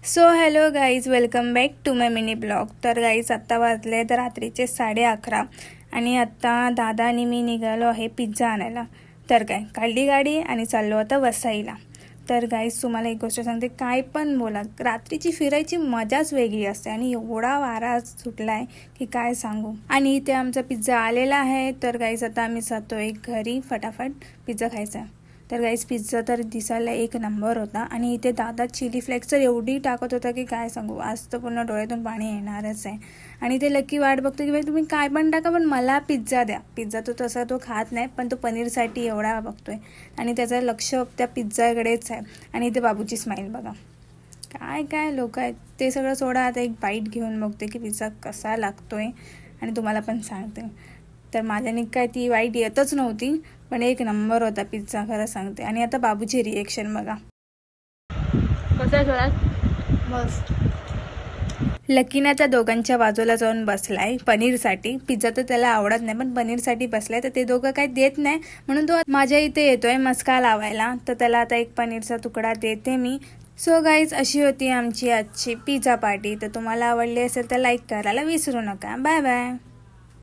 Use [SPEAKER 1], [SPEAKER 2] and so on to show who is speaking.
[SPEAKER 1] So hello guys, welcome back to my mini blog. तर guys आत्ता वाजले तर रात्रीचे 11:30 आणि आत्ता दादा आणि मी निघालो आहे पिझ्झा आणायला. तर काय काढली गाडी आणि चाललो आता वसईला. तर गाईज तुम्हाला एक गोष्ट सांगते, काय पण बोला, रात्रीची फिरायची मजाच वेगळी असते आणि एवढा वारा सुटला आहे की काय सांगू. आणि इथे आमचा पिझ्झा आलेला आहे. तर गाईज आता आम्ही जातोय घरी फटाफट पिझ्झा खायचा. तर गाईज पिझ्झा तर दिसायला एक नंबर होता आणि इथे दादा चिली फ्लेक्स तर एवढी टाकत होता की काय सांगू, आज तर पूर्ण डोळ्यातून पाणी येणारच आहे. आणि ते लकी वाट बघतो की बाई तुम्ही काय पण टाका पण मला पिझ्झा द्या. पिझ्झा तो तसा तो खात नाही, पण तो पनीरसाठी एवढा बघतोय आणि त्याचं लक्ष त्या पिझ्झाकडेच आहे. आणि इथे बाबूची स्माईल बघा, काय काय लोक आहेत. ते सगळं सोडा, आता एक बाईट घेऊन बघते की पिझ्झा कसा लागतोय आणि तुम्हाला पण सांगते. तर माझ्याने काय ती वाईट येतच नव्हती, पण एक नंबर होता पिझ्झा, खरं सांगते. आणि आता बाबूची रिएक्शन बघा.
[SPEAKER 2] कसं घरात
[SPEAKER 1] मस्त. लकीना त्या दोघांच्या बाजूला जाऊन बसलाय पनीरसाठी. पिझ्झा तर त्याला आवडत नाही, पण पनीरसाठी बसलाय. तर ते दोघं काही देत नाही म्हणून तो माझ्या इथे येतोय मस्का लावायला. तर त्याला आता एक पनीरचा तुकडा देते मी. सो गाईज, अशी होती आमची आजची पिझ्झा पार्टी. तर तुम्हाला आवडली असेल तर लाईक करायला विसरू नका. Bye bye.